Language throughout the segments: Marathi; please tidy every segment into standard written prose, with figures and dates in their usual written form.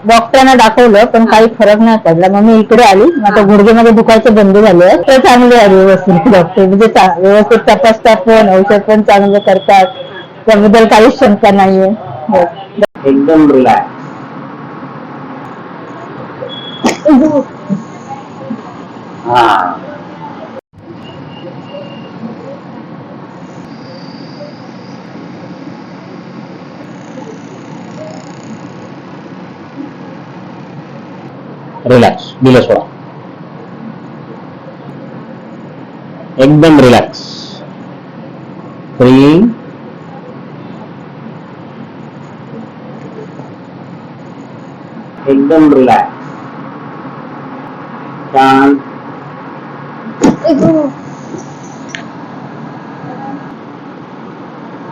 डॉक्टरांना दाखवलं पण काही फरक नाही पडला. मग मी इकडे आली. आता गुडघेमध्ये दुखायचे बंद झाले. ते चांगले आहे व्यवस्थित डॉक्टर, म्हणजे व्यवस्थित तपासतात पण, औषध पण चांगलं करतात. त्याबद्दल काहीच शंका नाहीये. एकदम रिलॅक्स. हा, रिलॅक्स. दिलं सोडा. एकदम रिलॅक्स. फ्री. एकदम रिलॅक्स. शांत.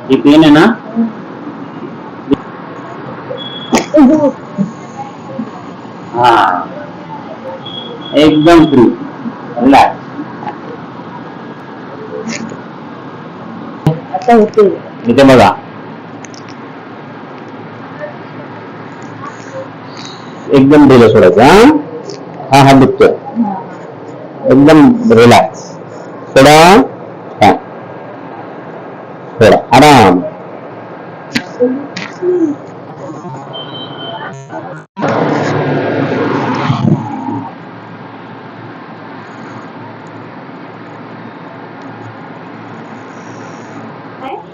ही पेन आहे ना, हा, एकदम फ्री. रिलॅक्स. आता होते. इथे बघा, एकदम दिलं सोडायचं. हा हा दुखतोय. एकदम रिलॅक्स. थोडा थोडा आराम.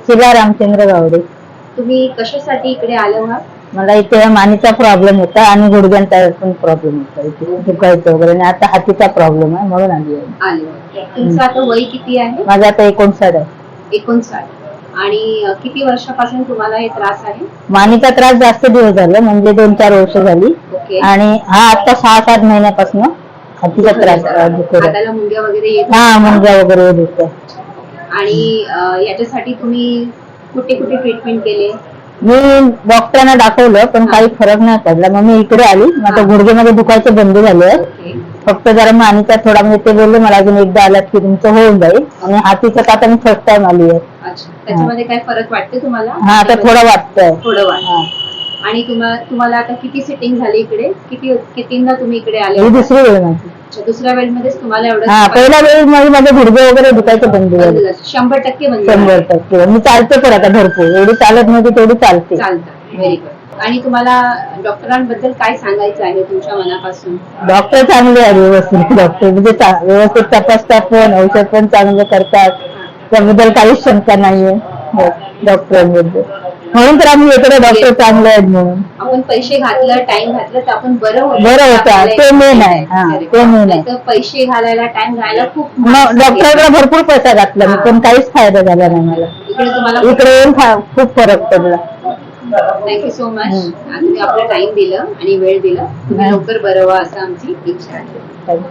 शिला रामचंद्र गावडे. तुम्ही कशासाठी इकडे आले आहात? मला इथे मानेचा प्रॉब्लेम होता आणि गुडघ्यांचा पण प्रॉब्लेम होता. इथे दुखायचं वगैरे, आणि आता हातीचा प्रॉब्लेम आहे म्हणून आली आहे. तुमचं आता वय किती आहे? माझं आता 59 आहे. 59. आणि किती वर्षापासून तुम्हाला हे त्रास आहे? मानेचा त्रास जास्त दिवस झाले, म्हणजे 2-4 वर्ष झाली. आणि हा आता 6-7 महिन्यापासून हातीचा त्रास हाताला मुंग्या वगैरे येत? हा, मुंग्या वगैरे येत. आणि याच्यासाठी तुम्ही कुठे कुठे ट्रीटमेंट केले? मी डॉक्टरांना दाखवलं पण काही फरक नाही पडला. मग मी इकडे आली. आता गुडघेमध्ये दुखायचे बंद झाले. फक्त जरा मानेचा थोडा, म्हणजे ते बोलले मला अजून एकदा आलात की तुमचं होऊन जाईल. आणि हातीचं आता मी फर्स्ट टाइम आली आहे. त्याच्यामध्ये काय फरक वाटते तुम्हाला? हा, आता थोडं वाटतंय. थोडं वाटतं. आणि तुम्हाला आता किती सिटिंग झाली इकडे? कितींदा तुम्ही इकडे आले? ही दुसरी वेळ माझी. दुसऱ्या वेळेमध्येच तुम्हाला एवढं? हा, पहिल्या वेळी माझे गुडघे वगैरे दुखायचे बंद झाले. 100% बंद? 100%. मी चालते पण आता भरपूर. एवढी चालत नव्हती तेवढी चालते. चालतं. Very good. आणि तुम्हाला डॉक्टरांबद्दल काय सांगायचं आहे तुमच्या मनापासून? डॉक्टर चांगले आहे व्यवस्थित. डॉक्टर म्हणजे व्यवस्थित तपासतात पण, औषध पण चांगलं करतात. त्याबद्दल काहीच शंका नाहीये डॉक्टरांबद्दल. म्हणून तर आम्ही येतो, डॉक्टर चांगले आहेत म्हणून. आपण पैसे घातलं, टाइम घातलं तर आपण बरं होतं. ते मेन आहे. ते मेन आहे. पैसे घालायला, टाइम घालायला खूप. डॉक्टरकडे भरपूर पैसा घातला मी, पण काहीच फायदा झाला नाही मला. इकडे येऊन खूप फरक पडला. Thank you so much. तुम्ही आपला टाइम दिलं आणि वेळ दिला. तुम्ही लवकर बरं व्हा असं आमची इच्छा आहे.